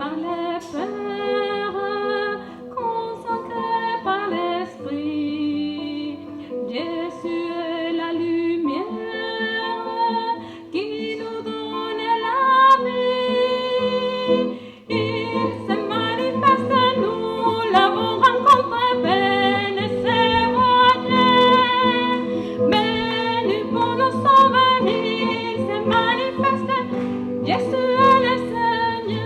par les pères, consacrés par l'Esprit. Jésus est la lumière qui nous donne la vie. Il se manifeste, nous l'avons rencontré, béni témoigner. Béni pour nous sauver, il se manifeste, Jésus est le Seigneur.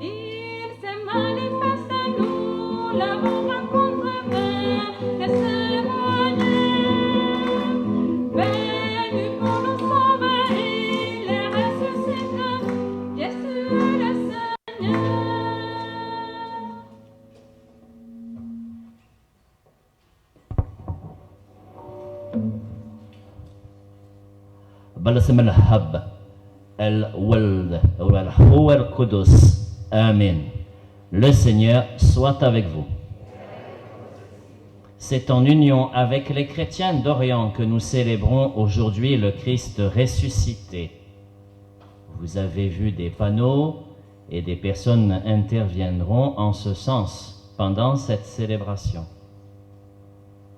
Il se manifeste, nous l'avons rencontré, béni témoigner. Béni pour nous sauver, il est ressuscité, Jésus est le Seigneur. بالاسم الحب الولد والروح القدس Amen. Le Seigneur soit avec vous. C'est en union avec les chrétiens d'Orient que nous célébrons aujourd'hui le Christ ressuscité. Vous avez vu des panneaux et des personnes interviendront en ce sens pendant cette célébration.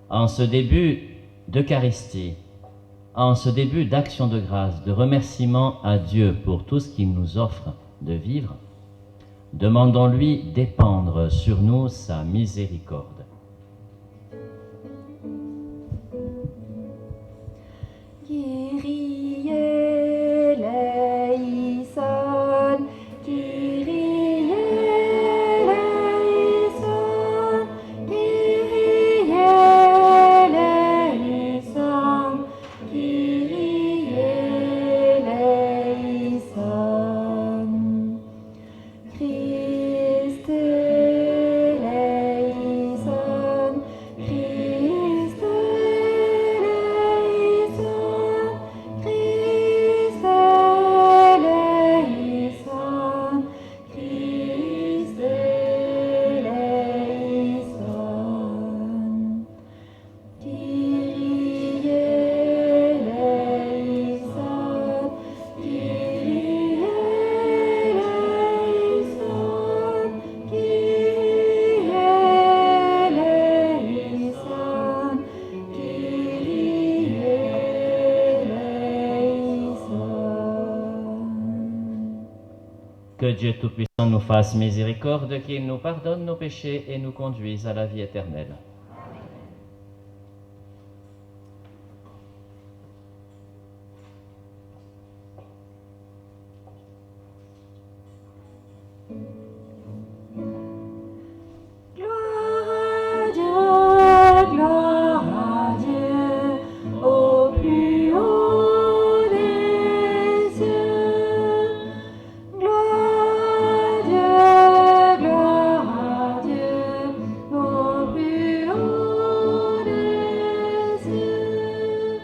En ce début d'Eucharistie, en ce début d'action de grâce, de remerciement à Dieu pour tout ce qu'il nous offre de vivre, demandons-lui d'épandre sur nous sa miséricorde. Kyrie eleison, Kyrie eleison, Kyrie eleison, Kyrie eleison. Christ eleison, Christ eleison, Christ eleison, Christ eleison. Kyrie eleison, Kyrie eleison, Kyrie eleison, Kyrie eleison. Que Dieu Tout-Puissant nous fasse miséricorde, qu'il nous pardonne nos péchés et nous conduise à la vie éternelle. Gloire à Dieu, au plus haut des cieux. Gloire à Dieu, au plus haut des cieux.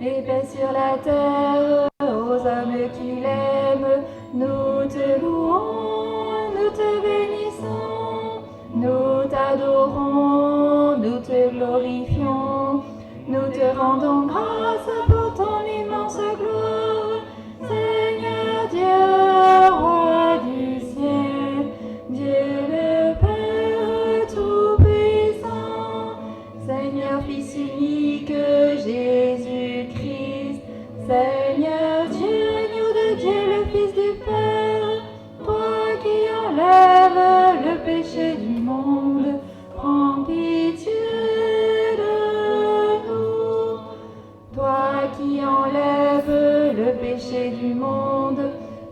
Et paix sur la terre, aux hommes qui l'aiment, nous te louons, nous te bénissons, nous t'adorons, nous te glorifions, nous te rendons grâce pour ton immense gloire. Seigneur Dieu, roi du ciel, Dieu le Père tout-puissant, Seigneur Fils unique, Jésus-Christ, Seigneur Dieu, agneau de Dieu, le Fils du Père, toi qui enlèves le péché du monde, prends pitié de nous. Toi qui enlèves le péché du monde,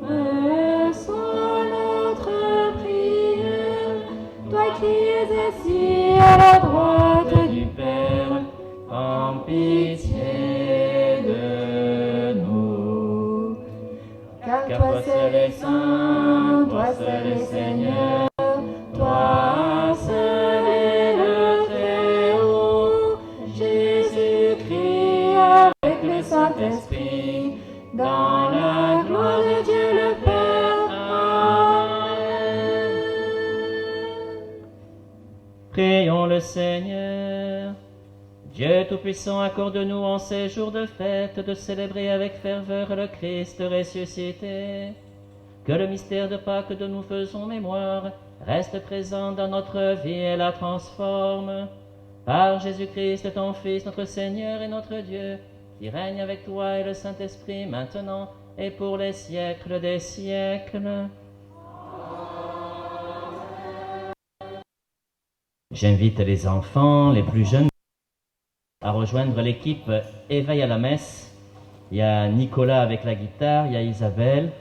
reçois notre prière. Toi qui es assis à la droite du Père, prends pitié de nous. Car toi seul es saint, toi seul es Seigneur, toi seul es le Très-Haut, Jésus-Christ avec le Saint-Esprit, dans la gloire de Dieu le Père. Amen. Prions le Seigneur. Dieu Tout-Puissant, accorde-nous en ces jours de fête de célébrer avec ferveur le Christ ressuscité. que le mystère de Pâques dont nous faisons mémoire reste présent dans notre vie et la transforme. Par Jésus-Christ, ton Fils, notre Seigneur et notre Dieu, qui règne avec toi et le Saint-Esprit maintenant et pour les siècles des siècles. J'invite les enfants, les plus jeunes, à rejoindre l'équipe Éveil à la messe. Il y a Nicolas avec la guitare, il y a Isabelle.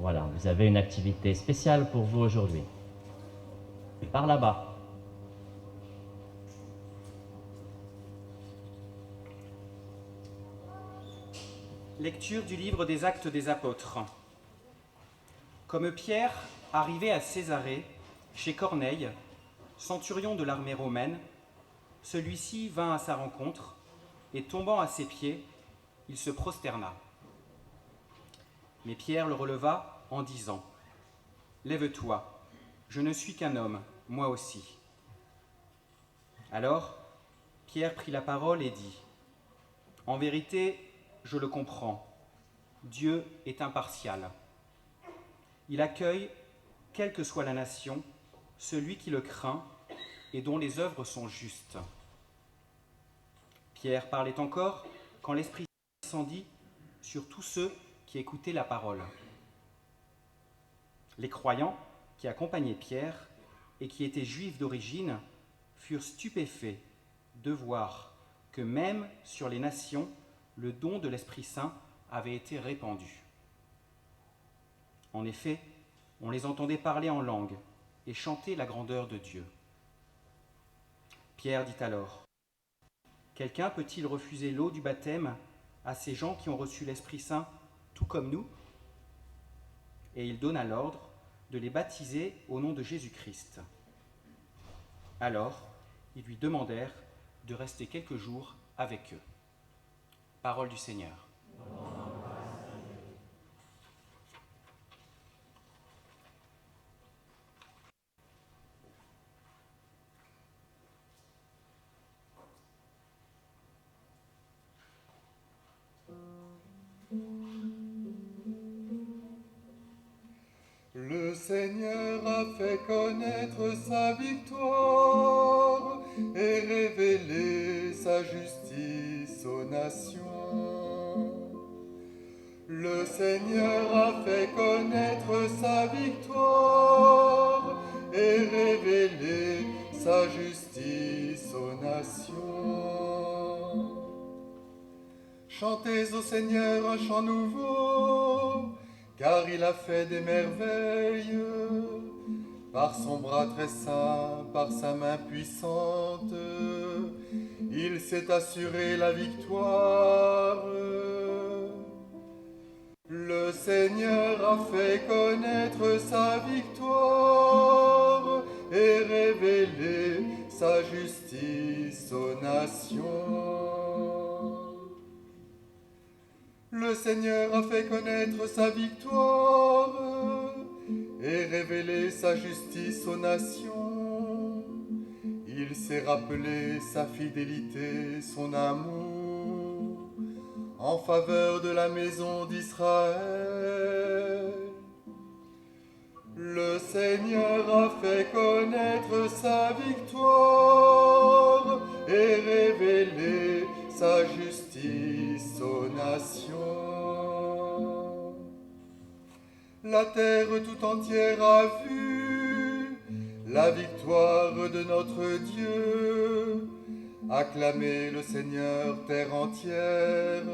Voilà, vous avez une activité spéciale pour vous aujourd'hui. Par là-bas. Lecture du livre des Actes des Apôtres. Comme Pierre arrivait à Césarée, chez Corneille, centurion de l'armée romaine, celui-ci vint à sa rencontre et tombant à ses pieds, il se prosterna. Mais Pierre le releva en disant : « Lève-toi, je ne suis qu'un homme, moi aussi. » Alors, Pierre prit la parole et dit : « En vérité, je le comprends, Dieu est impartial. Il accueille, quelle que soit la nation, celui qui le craint et dont les œuvres sont justes. » Pierre parlait encore quand l'Esprit descendit sur tous ceux qui écoutaient la parole. Les croyants qui accompagnaient Pierre et qui étaient juifs d'origine furent stupéfaits de voir que même sur les nations, le don de l'Esprit Saint avait été répandu. En effet, on les entendait parler en langue et chanter la grandeur de Dieu. Pierre dit alors : « Quelqu'un peut-il refuser l'eau du baptême à ces gens qui ont reçu l'Esprit Saint tout comme nous ? » Et il donna l'ordre de les baptiser au nom de Jésus-Christ. Alors, ils lui demandèrent de rester quelques jours avec eux. Parole du Seigneur. Le Seigneur a fait connaître sa victoire et révélé sa justice aux nations. Le Seigneur a fait connaître sa victoire et révélé sa justice aux nations. Chantez au Seigneur un chant nouveau, car il a fait des merveilles. Par son bras très saint, par sa main puissante, il s'est assuré la victoire. Le Seigneur a fait connaître sa victoire et révélé sa justice aux nations. Le Seigneur a fait connaître sa victoire et révélé sa justice aux nations. Il s'est rappelé sa fidélité, son amour en faveur de la maison d'Israël. Le Seigneur a fait connaître sa victoire et révélé sa justice aux nations. La terre tout entière a vu la victoire de notre Dieu. Acclamez le Seigneur, terre entière.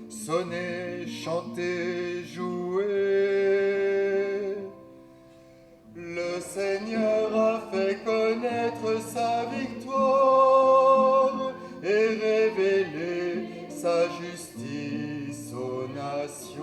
Sonnez, chantez, jouez. Le Seigneur a fait connaître sa victoire et révélé sa justice aux nations.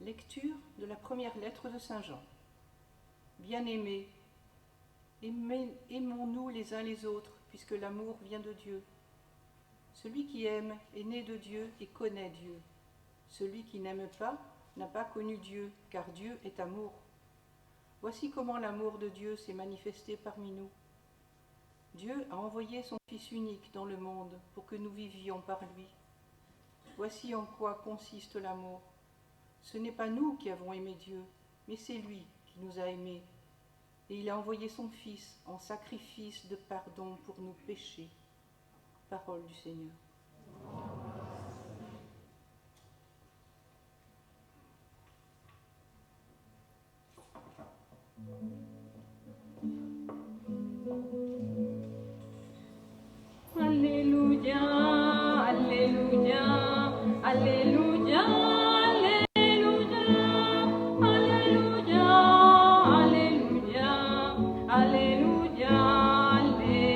Lecture de la première lettre de Saint Jean. Bien-aimés, aimons-nous les uns les autres, puisque l'amour vient de Dieu. Celui qui aime est né de Dieu et connaît Dieu. Celui qui n'aime pas n'a pas connu Dieu, car Dieu est amour. Voici comment l'amour de Dieu s'est manifesté parmi nous. Dieu a envoyé son Fils unique dans le monde pour que nous vivions par lui. Voici en quoi consiste l'amour. Ce n'est pas nous qui avons aimé Dieu, mais c'est lui qui nous a aimés. Et il a envoyé son Fils en sacrifice de pardon pour nos péchés. Parole du Seigneur. Alléluia, Alléluia, Alléluia, Alléluia, Alléluia, Alléluia, Alléluia, Alléluia.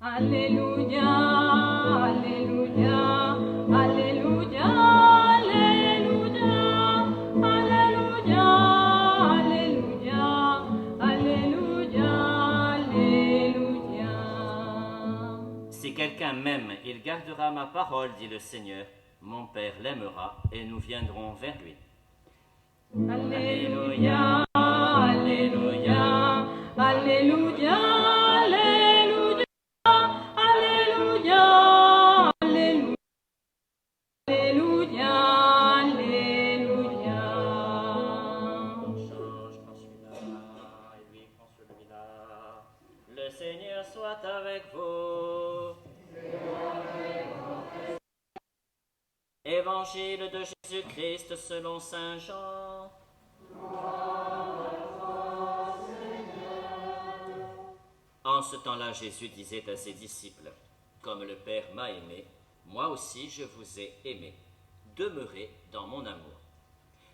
Alléluia, Alléluia, Alléluia, Alléluia, Alléluia, Alléluia, Alléluia. Si quelqu'un m'aime, il gardera ma parole, dit le Seigneur. Mon Père l'aimera et nous viendrons vers lui. Alléluia, Alléluia, Alléluia, Alléluia, Alléluia, Alléluia, Alléluia, Alléluia. Je prends celui-là et lui prend celui-là. Le Seigneur soit avec vous. Évangile de Jésus-Christ selon saint Jean. En ce temps-là, Jésus disait à ses disciples, « Comme le Père m'a aimé, moi aussi je vous ai aimé. Demeurez dans mon amour.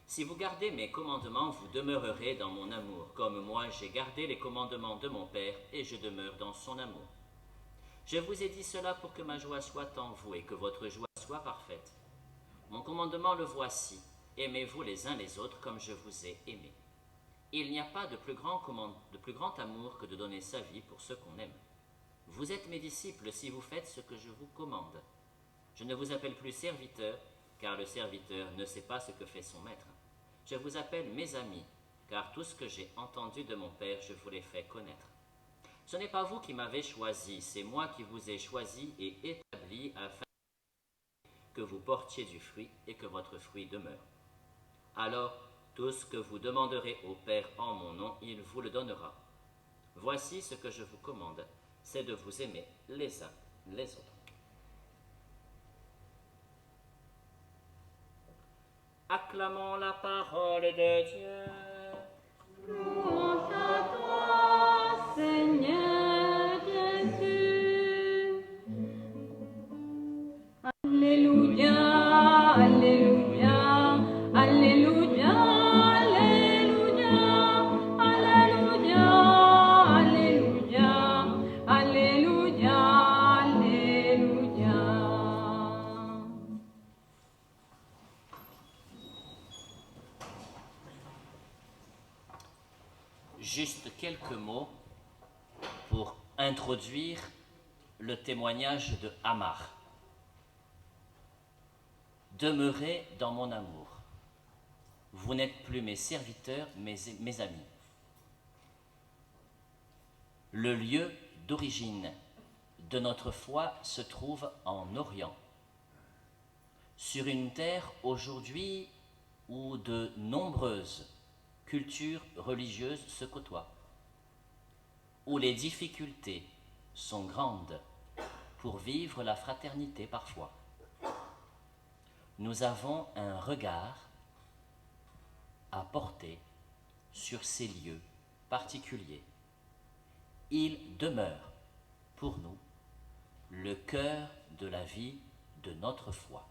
Si vous gardez mes commandements, vous demeurerez dans mon amour, comme moi j'ai gardé les commandements de mon Père et je demeure dans son amour. Je vous ai dit cela pour que ma joie soit en vous et que votre joie soit parfaite. Mon commandement le voici, aimez-vous les uns les autres comme je vous ai aimé. Il n'y a pas de plus grand amour que de donner sa vie pour ceux qu'on aime. Vous êtes mes disciples si vous faites ce que je vous commande. Je ne vous appelle plus serviteur, car le serviteur ne sait pas ce que fait son maître. Je vous appelle mes amis, car tout ce que j'ai entendu de mon Père, je vous l'ai fait connaître. Ce n'est pas vous qui m'avez choisi, c'est moi qui vous ai choisi et établi afin que vous portiez du fruit et que votre fruit demeure. Alors, tout ce que vous demanderez au Père en mon nom, il vous le donnera. Voici ce que je vous commande, c'est de vous aimer les uns les autres. Acclamons la parole de Dieu. Louange à toi, Seigneur Jésus. Alléluia, Alléluia, Alléluia, Alléluia, Alléluia, Alléluia, Alléluia, Alléluia. Juste quelques mots pour introduire le témoignage de Amar. Demeurez dans mon amour. Vous n'êtes plus mes serviteurs, mes amis. Le lieu d'origine de notre foi se trouve en Orient, sur une terre aujourd'hui où de nombreuses cultures religieuses se côtoient, où les difficultés sont grandes pour vivre la fraternité parfois. Nous avons un regard à porter sur ces lieux particuliers. Ils demeurent pour nous le cœur de la vie de notre foi.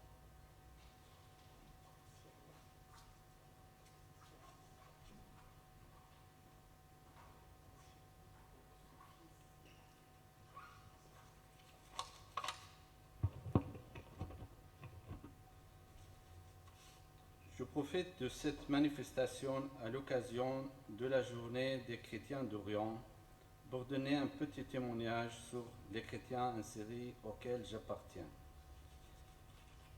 Je profite de cette manifestation à l'occasion de la journée des chrétiens d'Orient, pour donner un petit témoignage sur les chrétiens en Syrie auxquels j'appartiens.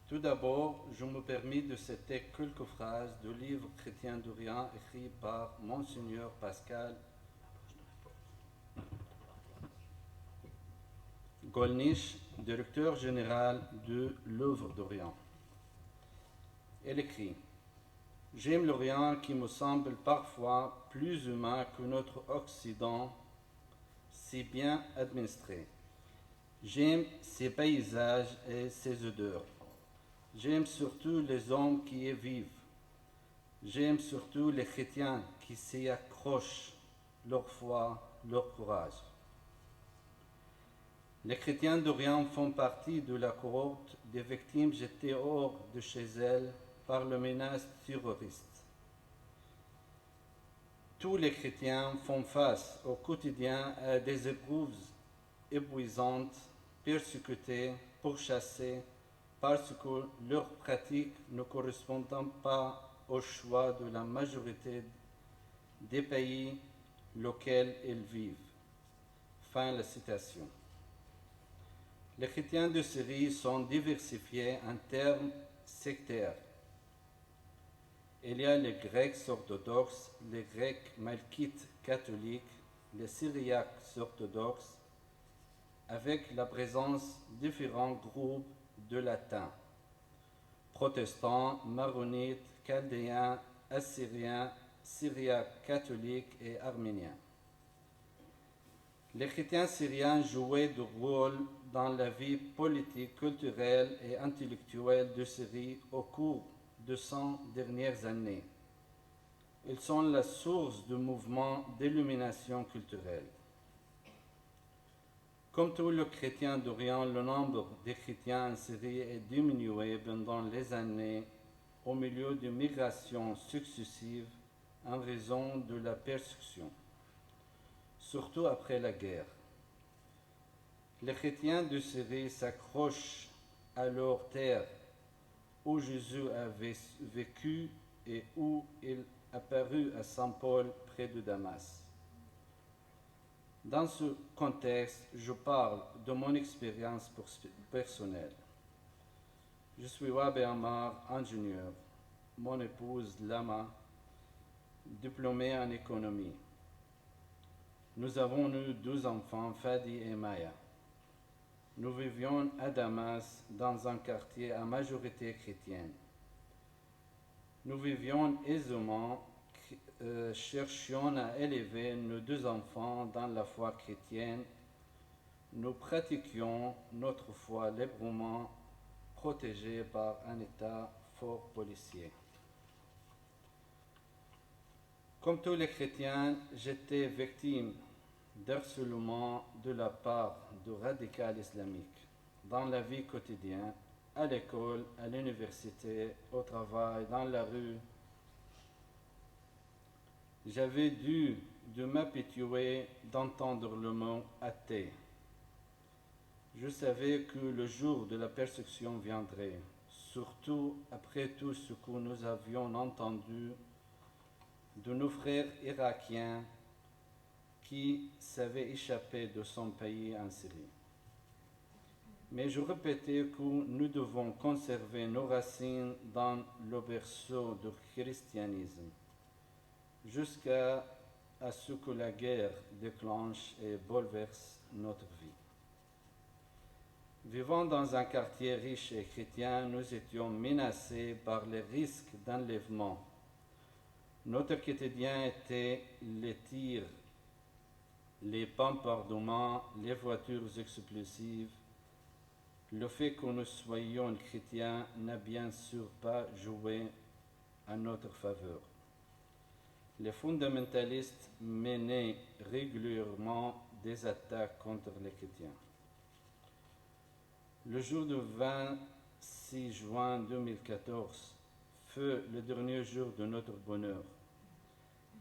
Tout d'abord, je me permets de citer quelques phrases du livre Chrétien d'Orient écrit par Monseigneur Pascal Golnisch, directeur général de l'œuvre d'Orient. Elle écrit: J'aime l'Orient qui me semble parfois plus humain que notre Occident, si bien administré. J'aime ses paysages et ses odeurs. J'aime surtout les hommes qui y vivent. J'aime surtout les chrétiens qui s'y accrochent, leur foi, leur courage. Les chrétiens d'Orient font partie de la cohorte des victimes jetées hors de chez elles par le menace terroriste. Tous les chrétiens font face au quotidien à des épreuves épuisantes, persécutés, pourchassés, parce que leurs pratiques ne correspondent pas au choix de la majorité des pays auxquels ils vivent. Fin de la citation. Les chrétiens de Syrie sont diversifiés en termes sectaires. Il y a les Grecs orthodoxes, les Grecs malkites catholiques, les Syriaques orthodoxes, avec la présence de différents groupes de latins, protestants, maronites, chaldéens, assyriens, syriaques catholiques et arméniens. Les chrétiens syriens jouaient de rôle dans la vie politique, culturelle et intellectuelle de Syrie au cours de 100 dernières années. Ils sont la source du mouvement d'illumination culturelle. Comme tous les chrétiens d'Orient, le nombre des chrétiens en Syrie est diminué pendant les années au milieu de migrations successives en raison de la persécution, surtout après la guerre. Les chrétiens de Syrie s'accrochent à leur terre où Jésus avait vécu et où il apparut à Saint Paul près de Damas. Dans ce contexte, je parle de mon expérience personnelle. Je suis Wabe Amar, ingénieur. Mon épouse Lama, diplômée en économie. Nous avons eu 2 enfants, Fadi et Maya. Nous vivions à Damas, dans un quartier à majorité chrétienne. Nous vivions aisément, cherchions à élever nos 2 enfants dans la foi chrétienne. Nous pratiquions notre foi librement, protégés par un État fort policier. Comme tous les chrétiens, j'étais victime d'harcèlement de la part de radicaux islamiques dans la vie quotidienne, à l'école, à l'université, au travail, dans la rue. J'avais dû m'habituer d'entendre le mot athée. Je savais que le jour de la persécution viendrait, surtout après tout ce que nous avions entendu de nos frères irakiens qui s'avaient échappé de son pays en Syrie. Mais je répétais que nous devons conserver nos racines dans le berceau du christianisme, jusqu'à ce que la guerre déclenche et bouleverse notre vie. Vivant dans un quartier riche et chrétien, nous étions menacés par les risques d'enlèvement. Notre quotidien était les tirs, les bombardements, les voitures explosives. Le fait que nous soyons chrétiens n'a bien sûr pas joué en notre faveur. Les fondamentalistes menaient régulièrement des attaques contre les chrétiens. Le jour du 26 juin 2014 fut le dernier jour de notre bonheur.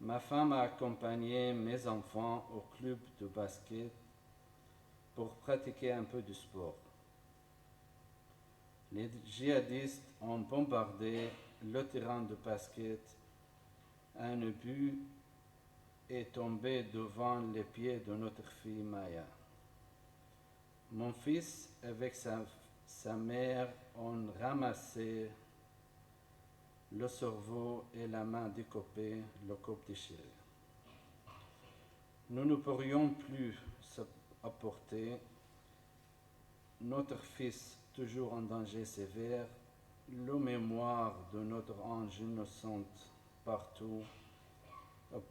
Ma femme a accompagné mes enfants au club de basket pour pratiquer un peu de sport. Les djihadistes ont bombardé le terrain de basket à un but est tombé devant les pieds de notre fille Maya. Mon fils, avec sa mère, ont ramassé le cerveau et la main découpée, le corps déchiré. Nous ne pourrions plus apporter notre fils toujours en danger sévère, la mémoire de notre ange innocente partout,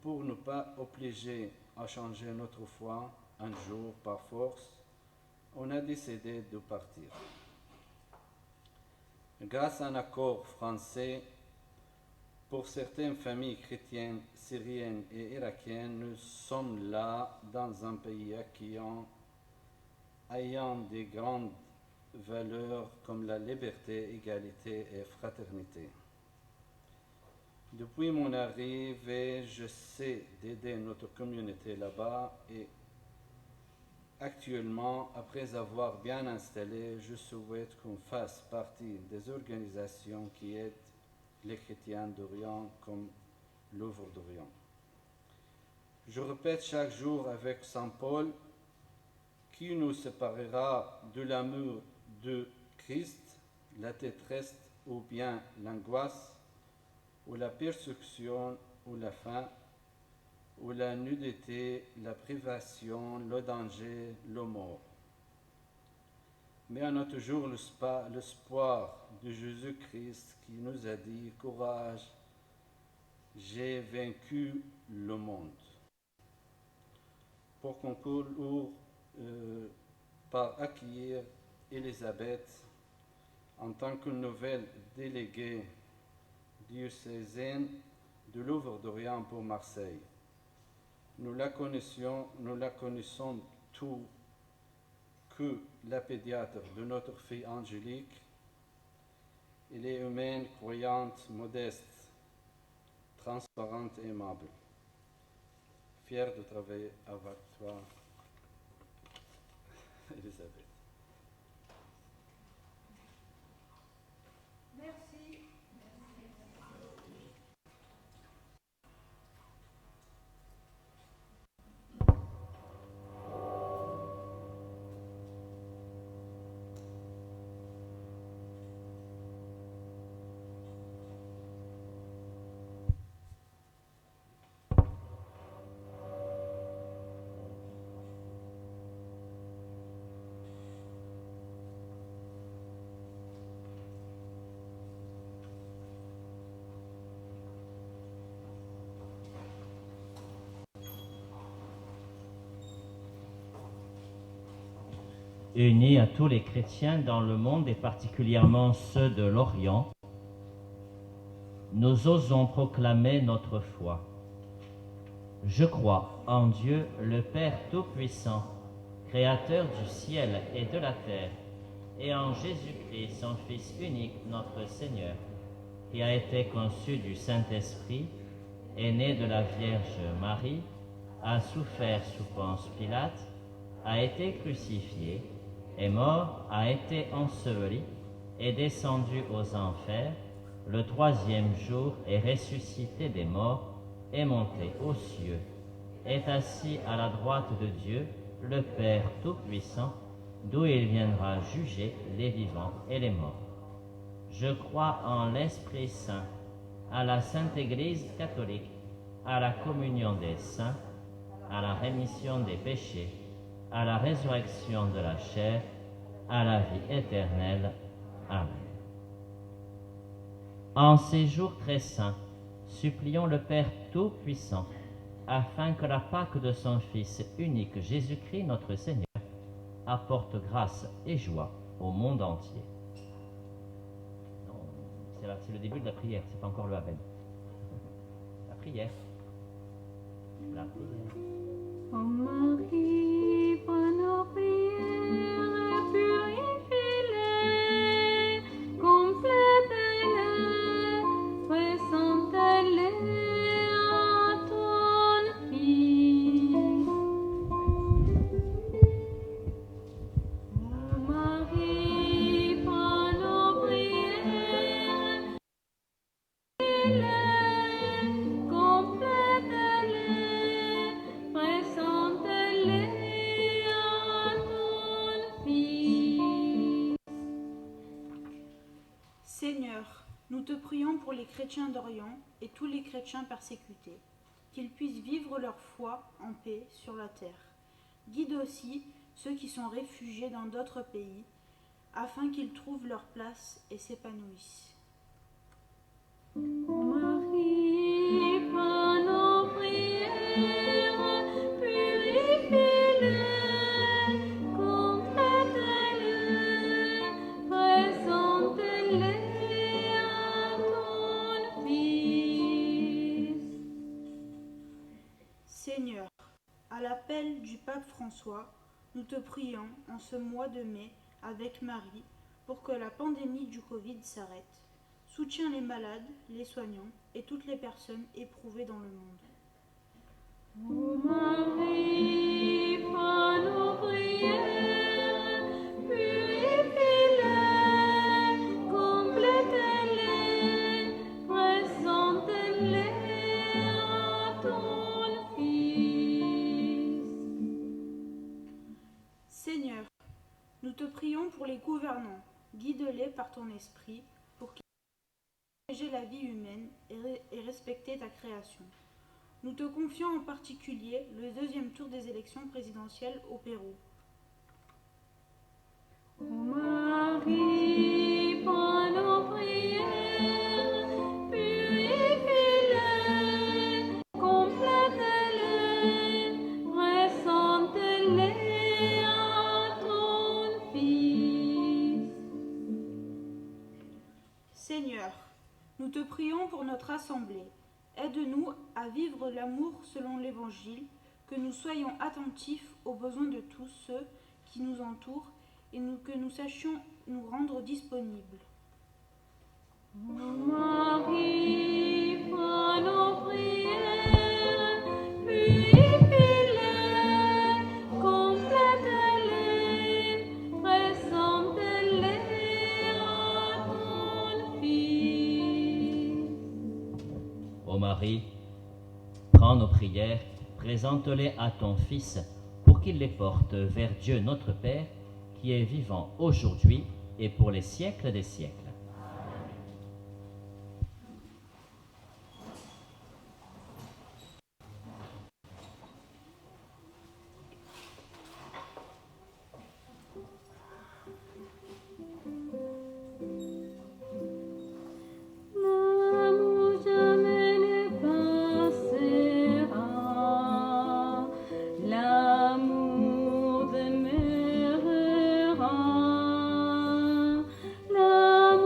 pour ne pas obliger à changer notre foi un jour par force, on a décidé de partir. Grâce à un accord français, pour certaines familles chrétiennes, syriennes et irakiennes, nous sommes là dans un pays accueillant, ayant des grandes valeurs comme la liberté, égalité et fraternité. Depuis mon arrivée, je sais d'aider notre communauté là-bas et actuellement, après avoir bien installé, je souhaite qu'on fasse partie des organisations qui aident les chrétiens d'Orient comme l'œuvre d'Orient. Je répète chaque jour avec Saint Paul, qui nous séparera de l'amour de Christ, la détresse ou bien l'angoisse, ou la persécution ou la faim, ou la nudité, la privation, le danger, le mort. Mais on a toujours l'espoir de Jésus-Christ qui nous a dit « Courage, j'ai vaincu le monde ». Pour conclure, par accueillir Elisabeth en tant que nouvelle déléguée diocésaine de l'œuvre d'Orient pour Marseille. Nous la connaissons tout que la pédiatre de notre fille Angélique. Elle est humaine, croyante, modeste, transparente et aimable. Fière de travailler avec toi, Elisabeth. Merci. Unis à tous les chrétiens dans le monde et particulièrement ceux de l'Orient, nous osons proclamer notre foi. Je crois en Dieu, le Père Tout-Puissant, Créateur du ciel et de la terre, et en Jésus-Christ, son Fils unique, notre Seigneur, qui a été conçu du Saint-Esprit, est né de la Vierge Marie, a souffert sous Ponce Pilate, a été crucifié, est mort, a été enseveli, est descendu aux enfers, le troisième jour est ressuscité des morts, est monté aux cieux, est assis à la droite de Dieu, le Père Tout-Puissant, d'où il viendra juger les vivants et les morts. Je crois en l'Esprit Saint, à la Sainte Église catholique, à la communion des saints, à la rémission des péchés, à la résurrection de la chair, à la vie éternelle. Amen. En ces jours très saints, supplions le Père Tout-Puissant, afin que la Pâque de son Fils unique Jésus-Christ notre Seigneur apporte grâce et joie au monde entier. C'est le début de la prière, c'est pas encore le Amen. La prière. La prière. Ô Marie, prends nos prières, purifie-les, complète-les, présente-les à ton Fils. Ô Marie, prends nos prières, purifie-les, complète-les, pour les chrétiens d'Orient et tous les chrétiens persécutés, qu'ils puissent vivre leur foi en paix sur la terre. Guide aussi ceux qui sont réfugiés dans d'autres pays, afin qu'ils trouvent leur place et s'épanouissent. Marie, prends nos prières, purifie-les, complète-les, présente-les à ton Fils. Seigneur, à l'appel du pape François, nous te prions en ce mois de mai avec Marie pour que la pandémie du Covid s'arrête. Soutiens les malades, les soignants et toutes les personnes éprouvées dans le monde. Ô Marie, prends nos prières, purifie-les, complète-les, présente-les à ton Fils. Seigneur, nous te prions pour les gouvernants. Guide-les par ton esprit pour qu'ils protéger la vie humaine et respecter ta création. Nous te confions en particulier le deuxième tour des élections présidentielles au Pérou. Ô Marie, prends nos prières, purifie-les, complète-les, présente-les à ton Fils. Seigneur, nous te prions pour notre assemblée. Aide-nous à vivre l'amour selon l'Évangile, que nous soyons attentifs aux besoins de tous ceux qui nous entourent et que nous sachions nous rendre disponibles. Ô Marie, prends nos prières, purifie-les, complète-les, présente-les à ton Fils. Ô Marie, prends nos prières, présente-les à ton Fils, pour qu'il les porte vers Dieu notre Père, qui est vivant aujourd'hui et pour les siècles des siècles. L'amour jamais ne passera, l'amour demeurera, l'amour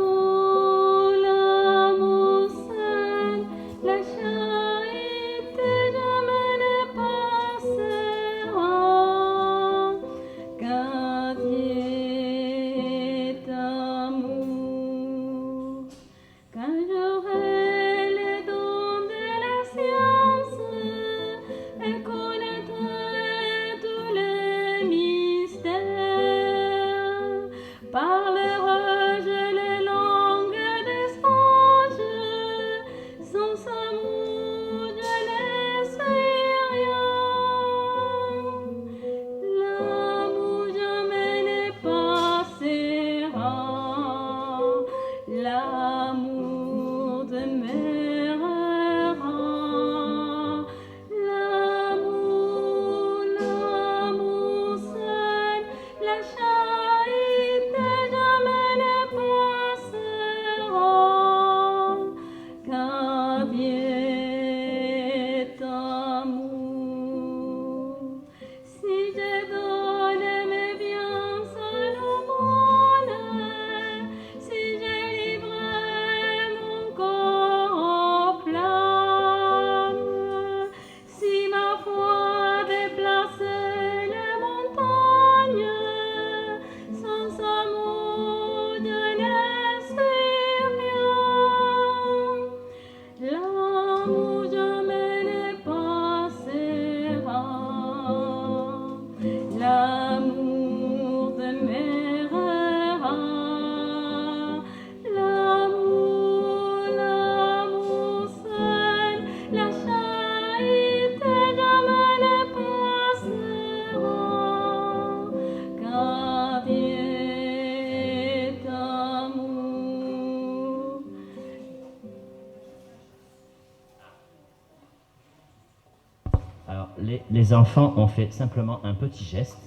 les enfants ont fait simplement un petit geste.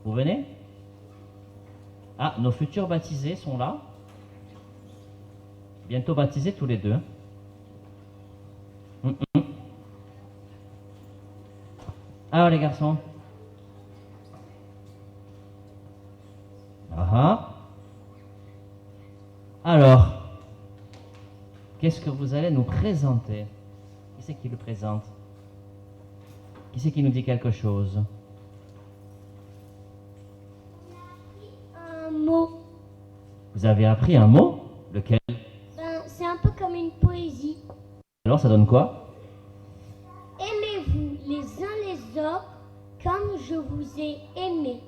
Vous venez? Ah, nos futurs baptisés sont là. Bientôt baptisés tous les deux. Hein. Alors les garçons. Ah. Alors, qu'est-ce que vous allez nous présenter? Qui c'est qui le présente? Qui c'est qui nous dit quelque chose? Un mot. Vous avez appris un mot? Lequel? C'est un peu comme une poésie. Alors ça donne quoi? Aimez-vous les uns les autres comme je vous ai aimé.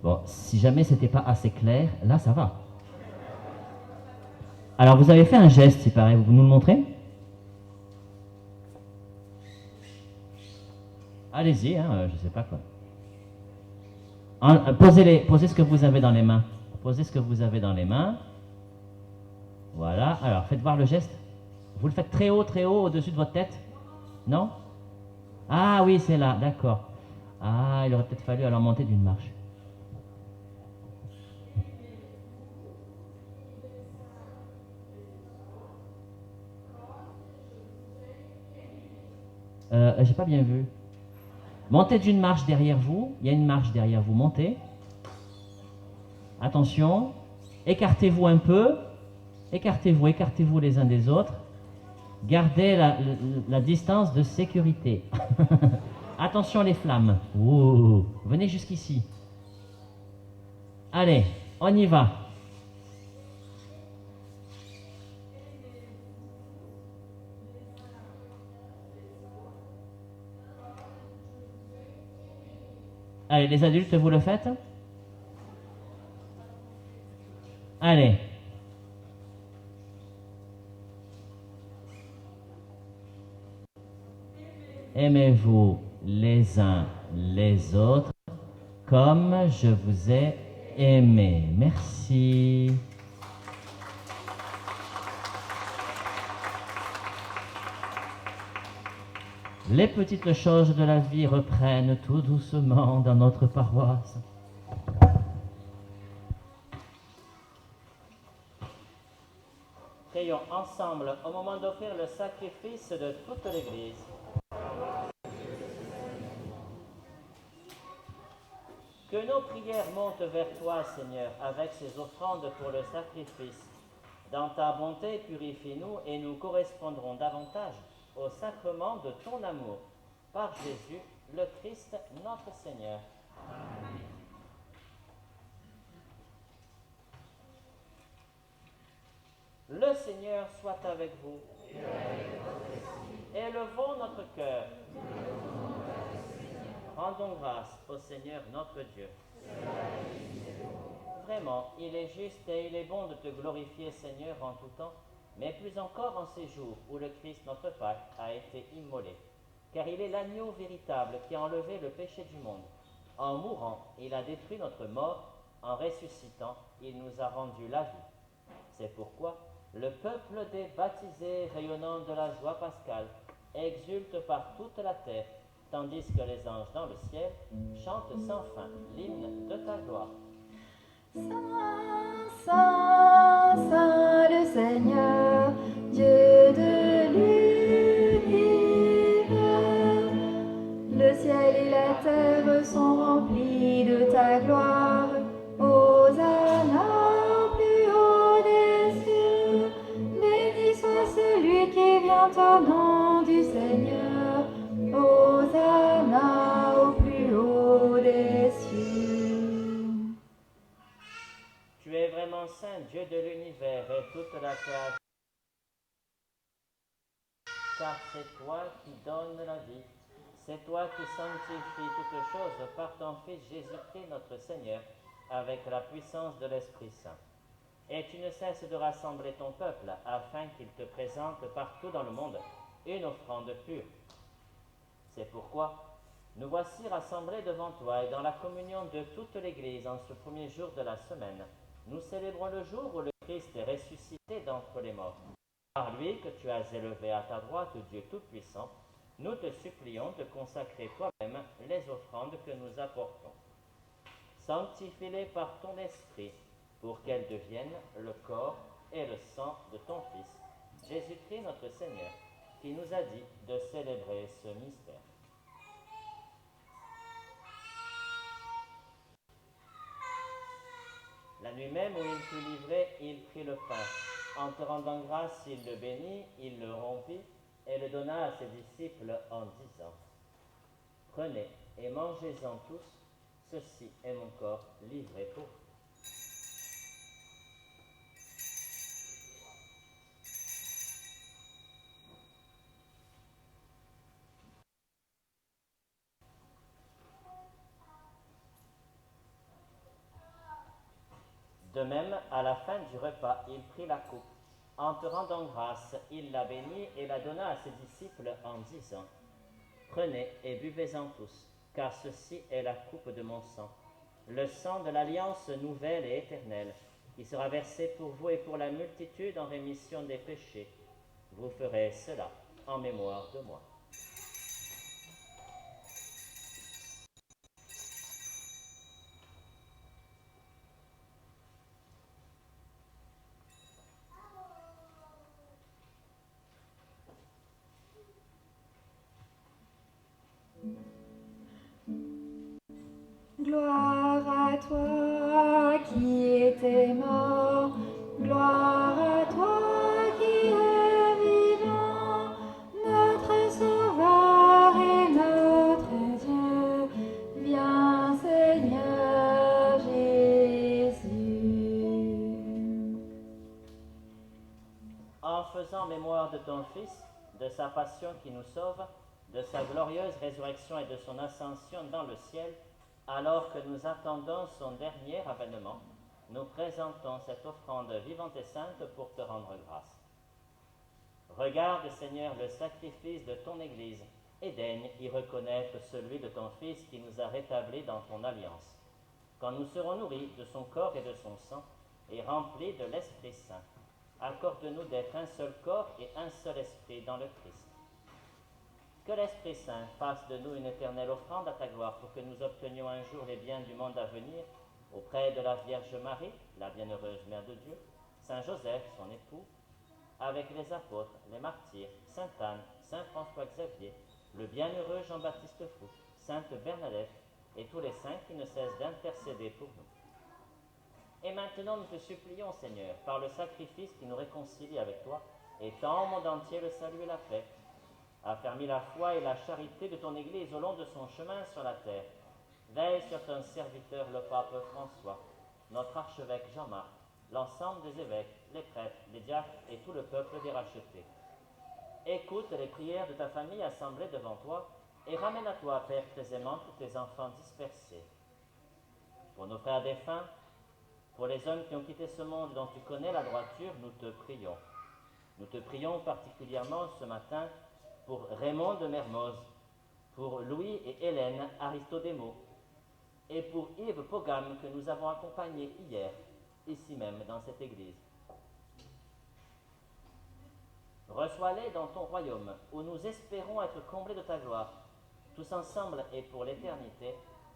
Bon, si jamais c'était pas assez clair, là ça va. Alors vous avez fait un geste, il paraît, vous nous le montrez? Allez-y, hein, je sais pas quoi. Posez ce que vous avez dans les mains. Posez ce que vous avez dans les mains. Voilà, alors faites voir le geste. Vous le faites très haut au-dessus de votre tête? Non? Ah oui, c'est là, d'accord. Ah, il aurait peut-être fallu alors monter d'une marche. J'ai pas bien vu. Montez d'une marche derrière vous. Il y a une marche derrière vous. Montez. Attention. Écartez-vous un peu. Écartez-vous les uns des autres. Gardez la distance de sécurité. Attention les flammes. Ouh. Venez jusqu'ici. Allez, on y va. Allez, les adultes, vous le faites? Allez. Aimez-vous les uns les autres comme je vous ai aimé. Merci. Les petites choses de la vie reprennent tout doucement dans notre paroisse. Prions ensemble au moment d'offrir le sacrifice de toute l'Église. Que nos prières montent vers toi, Seigneur, avec ces offrandes pour le sacrifice. Dans ta bonté, purifie-nous et nous correspondrons davantage au sacrement de ton amour. Par Jésus, le Christ, notre Seigneur. Amen. Le Seigneur soit avec vous. Élevons notre cœur. Rendons grâce au Seigneur notre Dieu. Vraiment, il est juste et il est bon de te glorifier, Seigneur, en tout temps, mais plus encore en ces jours où le Christ, notre Pâque, a été immolé. Car il est l'agneau véritable qui a enlevé le péché du monde. En mourant, il a détruit notre mort. En ressuscitant, il nous a rendu la vie. C'est pourquoi le peuple des baptisés, rayonnant de la joie pascale, exulte par toute la terre, tandis que les anges dans le ciel chantent sans fin l'hymne de ta gloire. Saint, Saint, Saint le Seigneur, Dieu de l'univers. Le ciel et la terre sont remplis de ta gloire. Hosanna au plus haut des cieux. Béni soit celui qui vient au nom du Seigneur. Hosanna au plus haut des cieux. Tu es vraiment saint, Dieu de l'univers et toute la création. Car c'est toi qui donnes la vie. C'est toi qui sanctifies toutes choses par ton Fils Jésus-Christ notre Seigneur, avec la puissance de l'Esprit Saint. Et tu ne cesses de rassembler ton peuple, afin qu'il te présente partout dans le monde une offrande pure. C'est pourquoi nous voici rassemblés devant toi et dans la communion de toute l'Église en ce premier jour de la semaine. Nous célébrons le jour où le Christ est ressuscité d'entre les morts. Par lui que tu as élevé à ta droite, Dieu Tout-Puissant, nous te supplions de consacrer toi-même les offrandes que nous apportons. Sanctifie-les par ton esprit, pour qu'elles deviennent le corps et le sang de ton Fils, Jésus-Christ notre Seigneur, qui nous a dit de célébrer ce mystère. La nuit même où il fut livré, il prit le pain. En te rendant grâce, il le bénit, il le rompit et le donna à ses disciples en disant : Prenez et mangez-en tous, ceci est mon corps livré pour vous. De même, à la fin du repas, il prit la coupe. En te rendant grâce, il la bénit et la donna à ses disciples en disant : Prenez et buvez-en tous, car ceci est la coupe de mon sang, le sang de l'alliance nouvelle et éternelle, qui sera versé pour vous et pour la multitude en rémission des péchés. Vous ferez cela en mémoire de moi. Gloire à toi qui étais mort, gloire à toi qui es vivant, notre Sauveur et notre Dieu. Viens Seigneur Jésus. En faisant mémoire de ton Fils, de sa passion qui nous sauve, de sa glorieuse résurrection et de son ascension dans le ciel, alors que nous attendons son dernier avènement, nous présentons cette offrande vivante et sainte pour te rendre grâce. Regarde, Seigneur, le sacrifice de ton Église et daigne y reconnaître celui de ton Fils qui nous a rétablis dans ton alliance. Quand nous serons nourris de son corps et de son sang et remplis de l'Esprit Saint, accorde-nous d'être un seul corps et un seul esprit dans le Christ. Que l'Esprit Saint fasse de nous une éternelle offrande à ta gloire pour que nous obtenions un jour les biens du monde à venir auprès de la Vierge Marie, la bienheureuse Mère de Dieu, Saint Joseph, son époux, avec les apôtres, les martyrs, Sainte Anne, Saint François Xavier, le bienheureux Jean-Baptiste Fou, Sainte Bernadette et tous les saints qui ne cessent d'intercéder pour nous. Et maintenant nous te supplions, Seigneur, par le sacrifice qui nous réconcilie avec toi, étends au monde entier le salut et la paix. Affermis la foi et la charité de ton Église au long de son chemin sur la terre. Veille sur ton serviteur le pape François, notre archevêque Jean-Marc, l'ensemble des évêques, les prêtres, les diacres et tout le peuple des rachetés. Écoute les prières de ta famille assemblée devant toi et ramène à toi, Père très aimant, tous tes enfants dispersés. Pour nos frères défunts, pour les hommes qui ont quitté ce monde dont tu connais la droiture, nous te prions. Nous te prions particulièrement ce matin pour Raymond de Mermoz, pour Louis et Hélène Aristodémo, et pour Yves Pogam que nous avons accompagné hier, ici même dans cette église. Reçois-les dans ton royaume, où nous espérons être comblés de ta gloire, tous ensemble et pour l'éternité,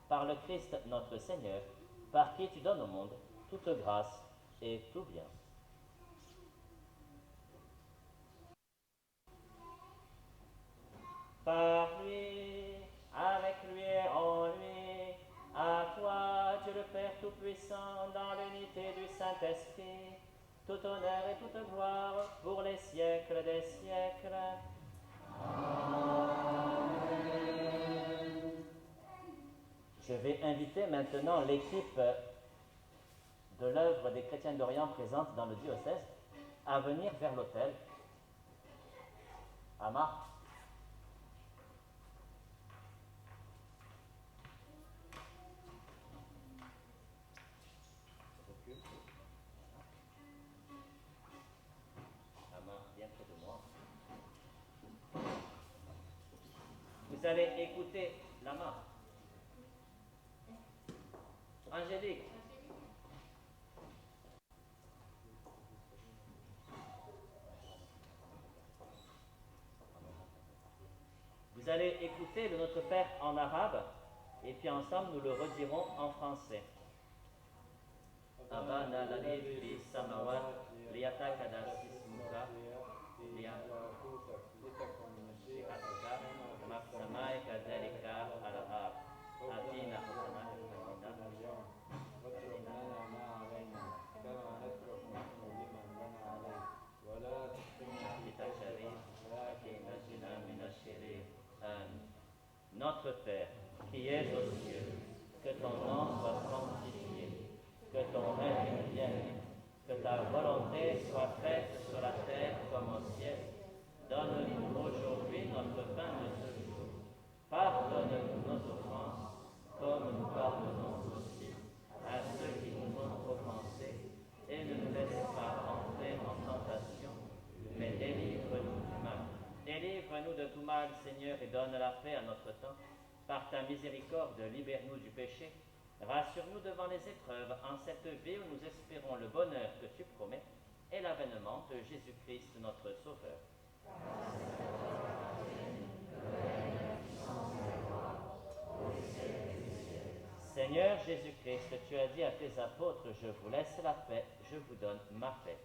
par le Christ notre Seigneur, par qui tu donnes au monde toute grâce et tout bien. Par lui, avec lui et en lui, à toi, Dieu le Père Tout-Puissant, dans l'unité du Saint-Esprit, tout honneur et toute gloire pour les siècles des siècles. Amen. Je vais inviter maintenant l'équipe de l'œuvre des chrétiens d'Orient présente dans le diocèse à venir vers l'autel. Amar. Vous allez écouter Lama. Angélique. allez écouter le Notre Père en arabe et puis ensemble nous le redirons en français. Abana ladif fi samawat liyatakada sismuka liyatuka kama fi samai kadhalika al-ard. Atina Notre Père, qui es aux cieux, que ton nom soit sanctifié, que ton règne vienne, que ta volonté soit faite sur la terre comme au ciel. Donne-nous aujourd'hui notre pain de ce jour. Pardonne-nous nos offenses, comme nous pardonnons aussi à ceux qui nous ont offensés, et ne nous laisse pas entrer en tentation, mais délivre-nous du mal. Délivre-nous de tout mal, Seigneur, et donne la paix à notre temps. Par ta miséricorde, libère-nous du péché. Rassure-nous devant les épreuves en cette vie où nous espérons le bonheur que tu promets et l'avènement de Jésus-Christ, notre Sauveur. Seigneur Jésus-Christ, tu as dit à tes apôtres, je vous laisse la paix, je vous donne ma paix.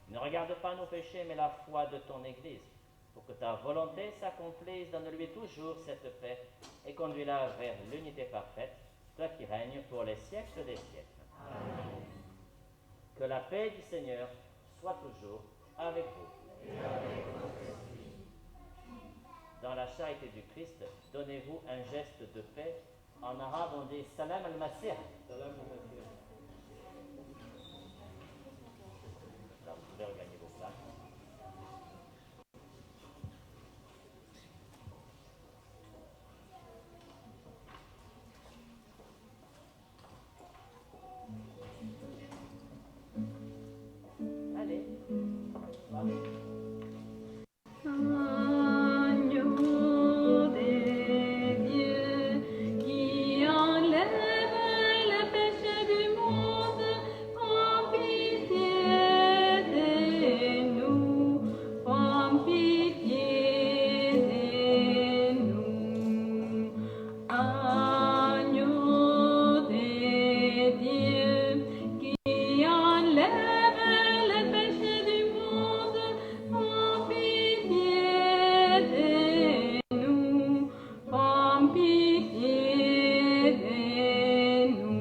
Ne regarde pas nos péchés, mais la foi de ton Église. Pour que ta volonté s'accomplisse, donne-lui toujours cette paix et conduis-la vers l'unité parfaite, toi qui règnes pour les siècles des siècles. Amen. Que la paix du Seigneur soit toujours avec vous. Et avec votre esprit. Dans la charité du Christ, donnez-vous un geste de paix. En arabe, on dit Salam al-Masih. Salam al-Masih. Vous pouvez regagner vos places. Allez. Agneau des dieux qui enlève le péché du monde, prends pitié de nous, prends pitié de nous. Agneau des dieux qui enlève le péché du monde, prends pitié de nous, prends pitié de nous.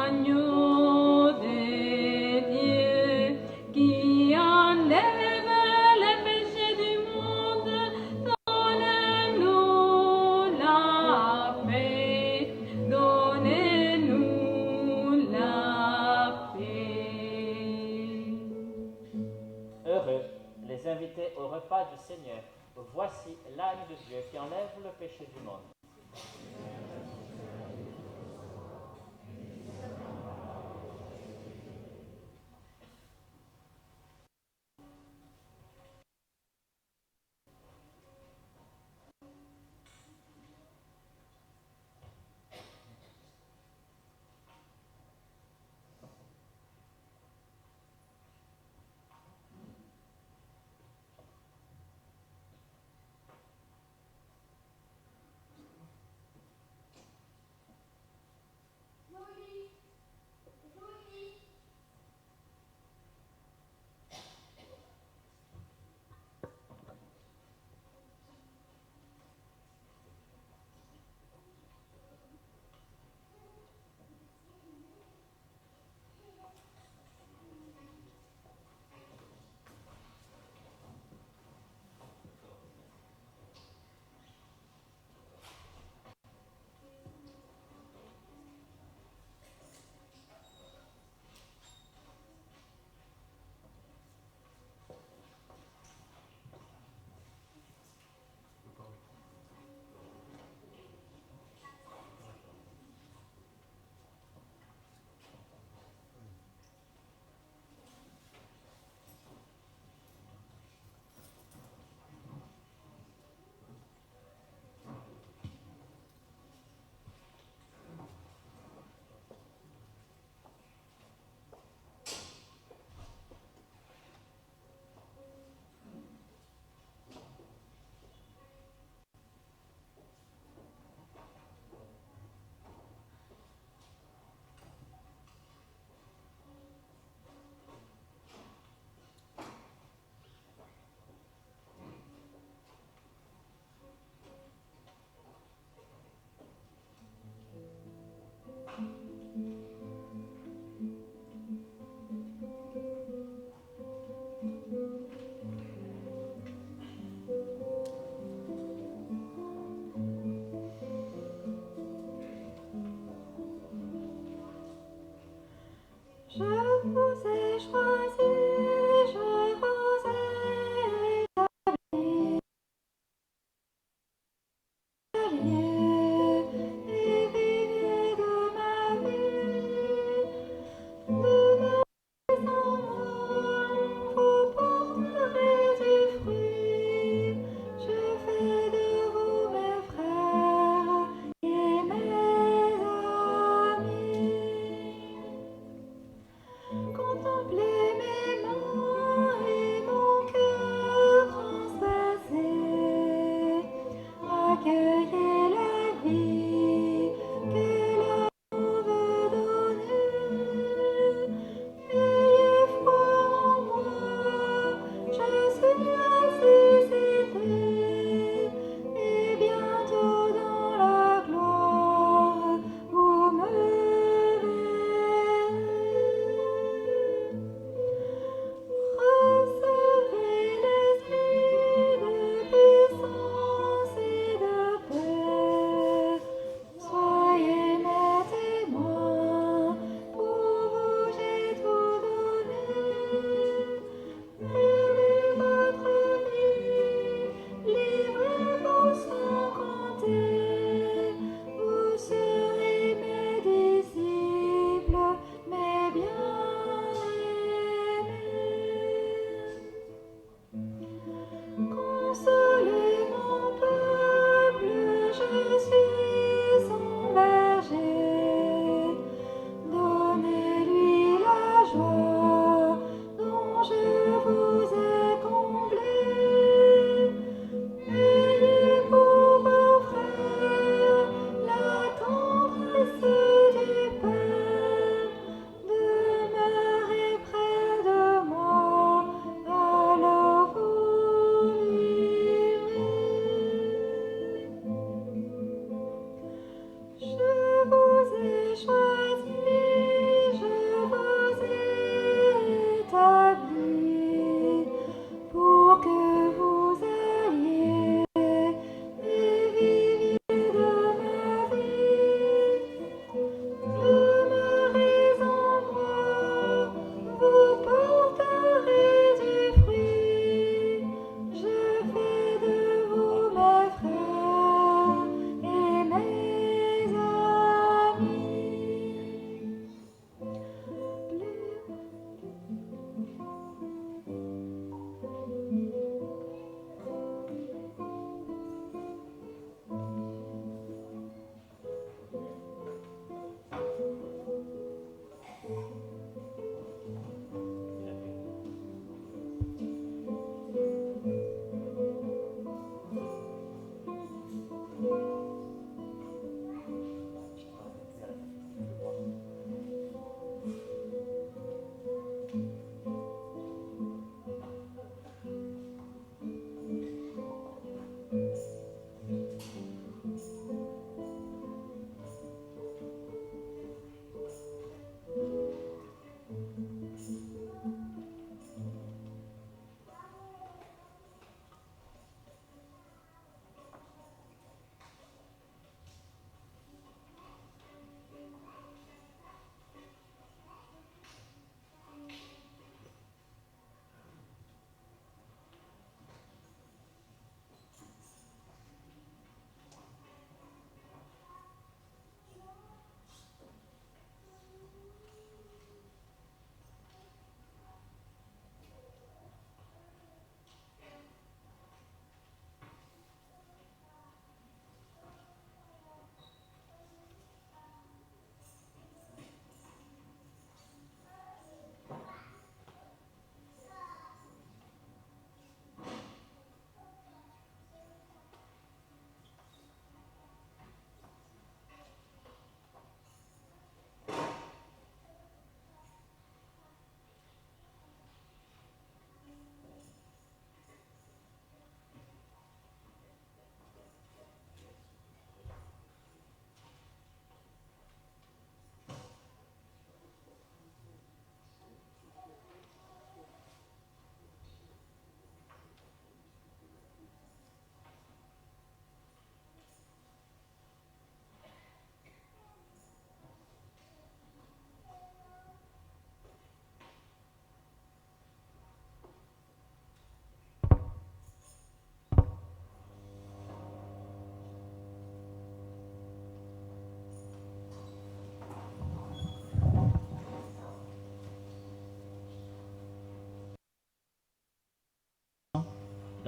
Agneau de Dieu qui enlève le péché du monde, donnez-nous la paix, donnez-nous la paix. Heureux les invités au repas du Seigneur. Voici l'âme de Dieu qui enlève le péché du monde.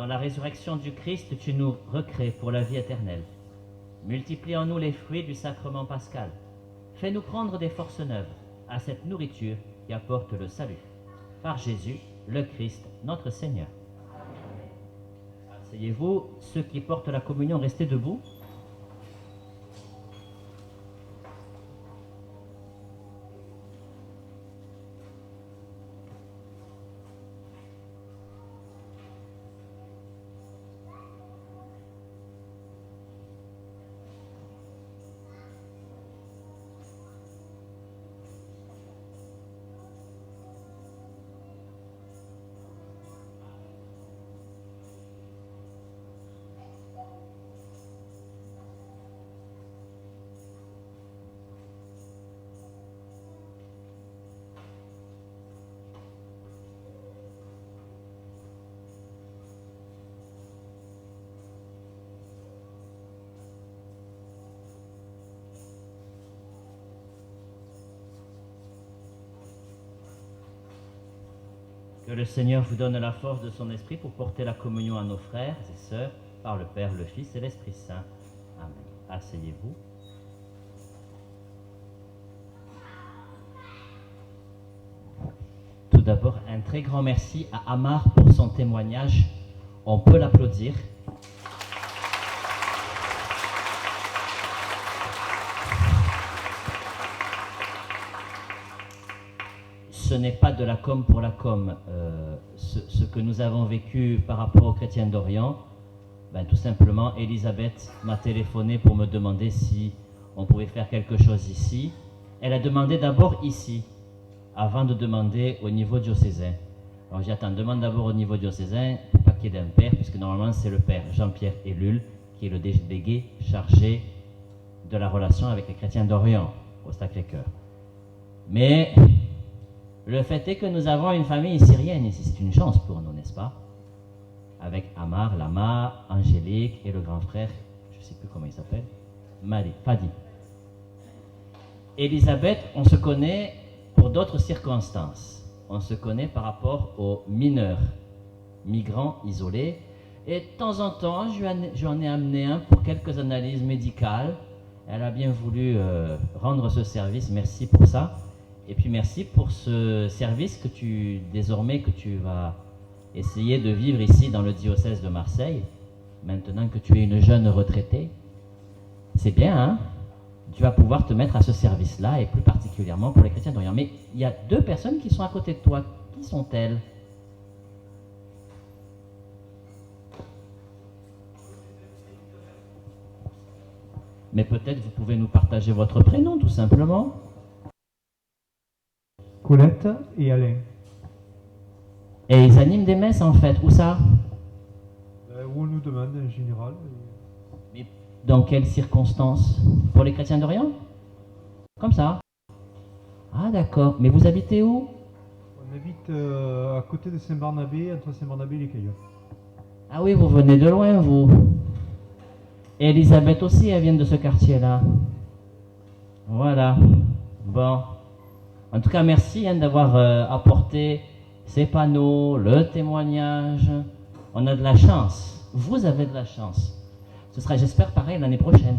dans la résurrection du Christ, tu nous recrées pour la vie éternelle. Multiplie en nous les fruits du sacrement pascal. Fais-nous prendre des forces neuves à cette nourriture qui apporte le salut. Par Jésus, le Christ, notre Seigneur. Asseyez-vous, ceux qui portent la communion, restez debout. Que le Seigneur vous donne la force de son esprit pour porter la communion à nos frères et sœurs par le Père, le Fils et l'Esprit Saint. Amen. Asseyez-vous. Tout d'abord, un très grand merci à Amar pour son témoignage. On peut l'applaudir. Ce n'est pas de la com pour la com. Ce que nous avons vécu par rapport aux chrétiens d'Orient, ben, tout simplement, Elisabeth m'a téléphoné pour me demander si on pouvait faire quelque chose ici. Elle a demandé d'abord ici, avant de demander au niveau diocésain. Alors j'ai dit, attends, demande d'abord au niveau diocésain, pour pas qu'il y ait d'un père, puisque normalement c'est le père Jean-Pierre Ellul, qui est le délégué chargé de la relation avec les chrétiens d'Orient, au Sacré-Cœur. Mais le fait est que nous avons une famille syrienne ici, c'est une chance pour nous, n'est-ce pas? Avec Amar, Lama, Angélique et le grand frère, je ne sais plus comment il s'appelle, Fadi. Elisabeth, on se connaît pour d'autres circonstances. On se connaît par rapport aux mineurs, migrants isolés. Et de temps en temps, je lui en ai amené un pour quelques analyses médicales. Elle a bien voulu rendre ce service, merci pour ça. Et puis merci pour ce service que tu vas essayer de vivre ici dans le diocèse de Marseille, maintenant que tu es une jeune retraitée. C'est bien, hein? Tu vas pouvoir te mettre à ce service-là, et plus particulièrement pour les chrétiens d'Orient. Mais il y a 2 personnes qui sont à côté de toi. Qui sont-elles? Mais peut-être vous pouvez nous partager votre prénom, tout simplement. Colette et Alain. Et ils animent des messes en fait, où ça? Où on nous demande en général. Mais dans quelles circonstances? Pour les chrétiens d'Orient? Comme ça? Ah d'accord, mais vous habitez où? On habite à côté de Saint-Barnabé, entre Saint-Barnabé et les Cailloux. Ah oui, vous venez de loin vous. Et Elisabeth aussi, elle vient de ce quartier-là. Voilà. Bon. En tout cas, merci d'avoir apporté ces panneaux, le témoignage. On a de la chance. Vous avez de la chance. Ce sera, j'espère, pareil l'année prochaine.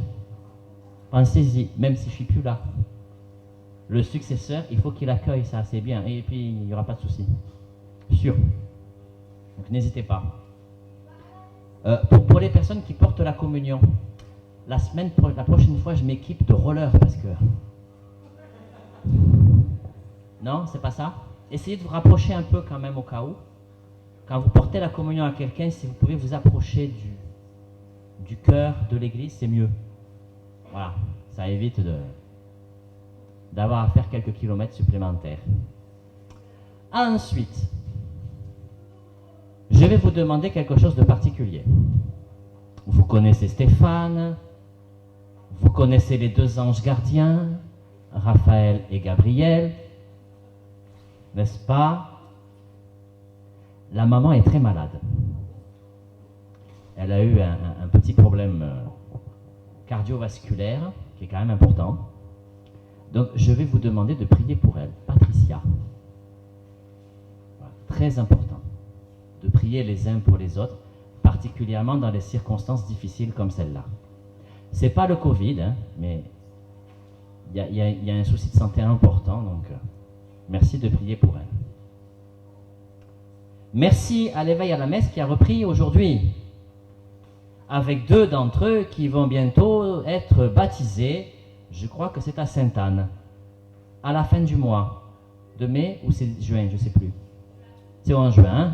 Pensez-y, même si je ne suis plus là. Le successeur, il faut qu'il accueille ça, c'est bien. Et puis, il n'y aura pas de souci. Sûr. Donc, n'hésitez pas. Pour les personnes qui portent la communion, la prochaine fois, je m'équipe de roller parce que... Non, c'est pas ça? Essayez de vous rapprocher un peu quand même au cas où. Quand vous portez la communion à quelqu'un, si vous pouvez vous approcher du cœur de l'église, c'est mieux. Voilà, ça évite d'avoir à faire quelques kilomètres supplémentaires. Ensuite, je vais vous demander quelque chose de particulier. Vous connaissez Stéphane, vous connaissez les 2 anges gardiens, Raphaël et Gabriel, n'est-ce pas? La maman est très malade. Elle a eu un petit problème cardiovasculaire qui est quand même important. Donc je vais vous demander de prier pour elle, Patricia. Voilà, très important de prier les uns pour les autres. particulièrement dans les circonstances difficiles comme celle-là. C'est pas le Covid, hein, mais il y a un souci de santé important, donc merci de prier pour elle. Merci à l'éveil à la messe qui a repris aujourd'hui, avec 2 d'entre eux qui vont bientôt être baptisés. Je crois que c'est à Sainte-Anne, à la fin du mois de mai ou c'est juin, je ne sais plus. C'est en juin, hein?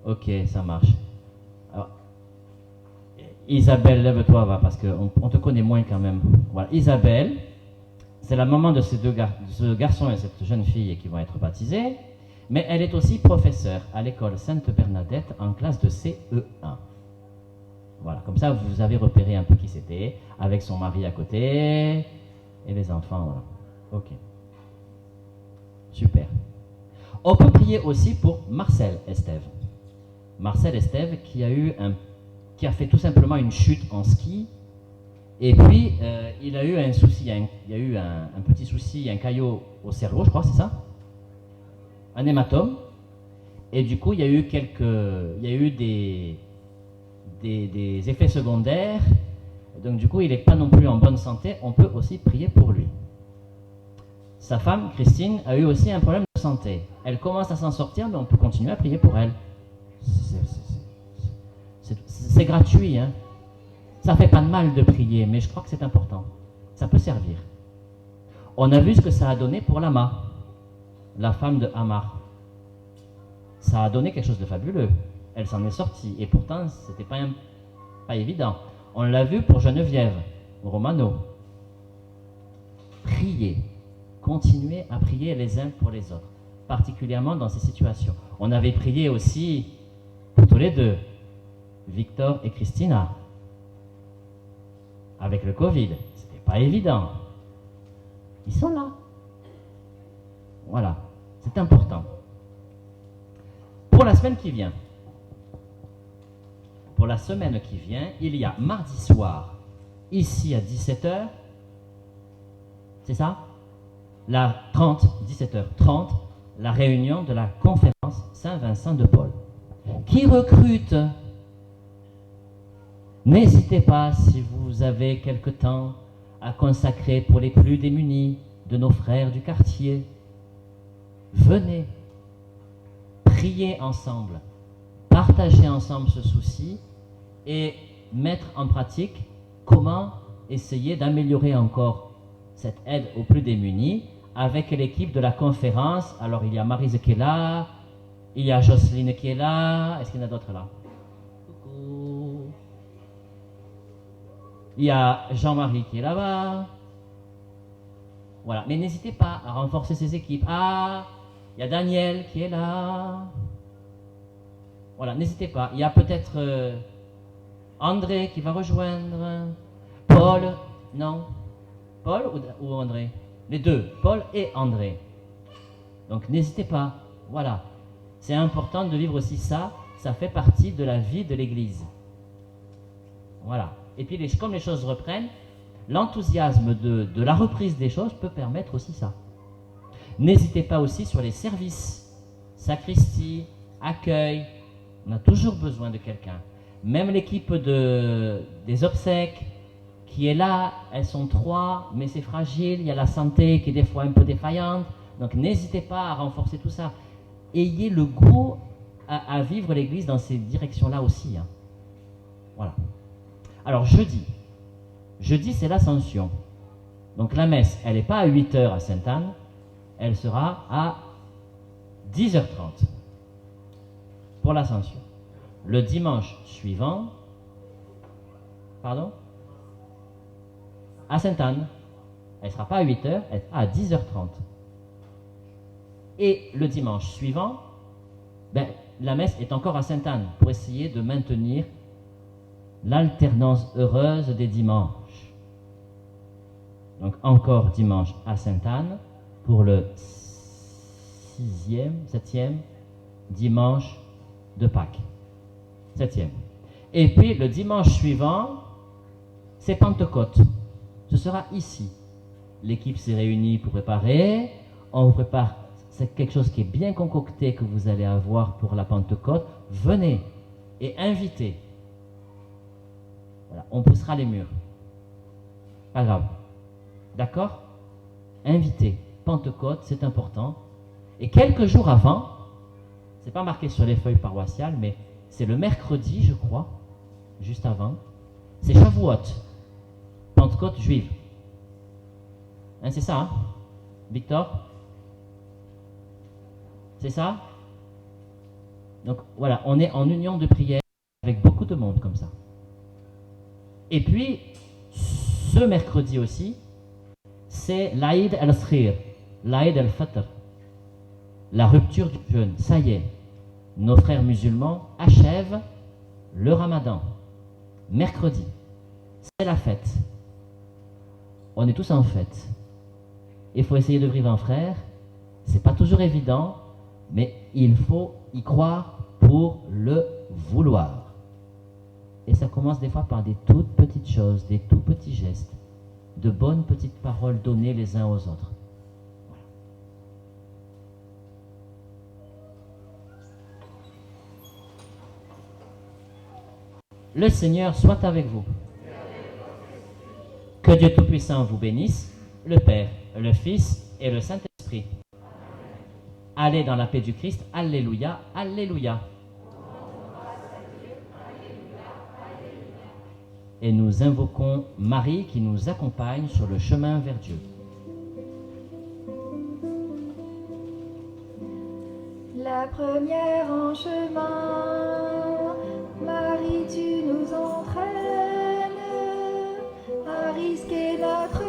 Ok, ça marche. Alors, Isabelle, lève-toi, va, parce qu'on te connaît moins quand même. Voilà, Isabelle, c'est la maman de ce garçon et cette jeune fille qui vont être baptisés, mais elle est aussi professeure à l'école Sainte-Bernadette en classe de CE1. Voilà, comme ça vous avez repéré un peu qui c'était, avec son mari à côté, et les enfants, voilà. Ok. Super. On peut prier aussi pour Marcel Estève. Marcel Estève qui a fait tout simplement une chute en ski, et puis il a eu un souci, il y a eu un petit souci, un caillot au cerveau, je crois, c'est ça? Un hématome, et du coup il y a eu des effets secondaires, donc du coup il n'est pas non plus en bonne santé. On peut aussi prier pour lui. Sa femme, Christine, a eu aussi un problème de santé. Elle commence à s'en sortir, mais on peut continuer à prier pour elle. C'est gratuit, hein. Ça fait pas de mal de prier, mais je crois que c'est important. Ça peut servir. On a vu ce que ça a donné pour Lama, la femme de Hamar. Ça a donné quelque chose de fabuleux. Elle s'en est sortie, et pourtant, c'était pas évident. On l'a vu pour Geneviève Romano. Priez. Continuez à prier les uns pour les autres, particulièrement dans ces situations. On avait prié aussi pour tous les deux, Victor et Christina, avec le Covid. C'était pas évident. Ils sont là. Voilà, c'est important. Pour la semaine qui vient, il y a mardi soir, ici à 17h, c'est ça? 17h30, la réunion de la conférence Saint-Vincent de Paul. Qui recrute? N'hésitez pas, si vous avez quelque temps, à consacrer pour les plus démunis de nos frères du quartier. Venez, priez ensemble, partagez ensemble ce souci et mettre en pratique comment essayer d'améliorer encore cette aide aux plus démunis avec l'équipe de la conférence. Alors il y a Maryse qui est là, il y a Jocelyne qui est là, est-ce qu'il y en a d'autres là? Coucou. Il y a Jean-Marie qui est là-bas. Voilà, mais n'hésitez pas à renforcer ces équipes. Ah, il y a Daniel qui est là. Voilà, n'hésitez pas. Il y a peut-être André qui va rejoindre. Paul, non? Paul ou André? Les deux, Paul et André. Donc n'hésitez pas. Voilà. C'est important de vivre aussi ça. Ça fait partie de la vie de l'Église. Voilà. Et puis comme les choses reprennent, l'enthousiasme de la reprise des choses peut permettre aussi ça. N'hésitez pas aussi sur les services, sacristie, accueil. On a toujours besoin de quelqu'un. Même l'équipe des obsèques qui est là, elles sont 3, mais c'est fragile. Il y a la santé qui est des fois un peu défaillante. Donc n'hésitez pas à renforcer tout ça. Ayez le goût à vivre l'Église dans ces directions-là aussi. Hein. Voilà. Alors jeudi c'est l'Ascension. Donc la messe, elle n'est pas à 8h à Sainte-Anne, elle sera à 10h30 pour l'Ascension. Le dimanche suivant, à Sainte-Anne, elle ne sera pas à 8h, elle sera à 10h30. Et le dimanche suivant, la messe est encore à Sainte-Anne pour essayer de maintenir l'alternance heureuse des dimanches. Donc encore dimanche à Sainte-Anne pour le 7e dimanche de Pâques. 7e. Et puis le dimanche suivant, c'est Pentecôte. Ce sera ici. L'équipe s'est réunie pour préparer. On vous prépare, c'est quelque chose qui est bien concocté que vous allez avoir pour la Pentecôte. Venez, et invitez. Voilà, on poussera les murs. Pas grave. D'accord? Invitez. Pentecôte, c'est important. Et quelques jours avant, c'est pas marqué sur les feuilles paroissiales, mais c'est le mercredi, je crois, juste avant, c'est Shavuot, Pentecôte juive. Hein, c'est ça, hein? Victor? C'est ça? Donc voilà, on est en union de prière avec beaucoup de monde comme ça. Et puis, ce mercredi aussi, c'est l'Aïd al-Skhir, l'Aïd al-Fitr, la rupture du jeûne. Ça y est, nos frères musulmans achèvent le ramadan. Mercredi, c'est la fête. On est tous en fête. Il faut essayer de vivre en frère. C'est pas toujours évident, mais il faut y croire pour le vouloir. Et ça commence des fois par des toutes petites choses, des tout petits gestes, de bonnes petites paroles données les uns aux autres. Le Seigneur soit avec vous. Que Dieu Tout-Puissant vous bénisse, le Père, le Fils et le Saint-Esprit. Allez dans la paix du Christ. Alléluia, alléluia. Et nous invoquons Marie qui nous accompagne sur le chemin vers Dieu. La première en chemin, Marie, tu nous entraînes à risquer notre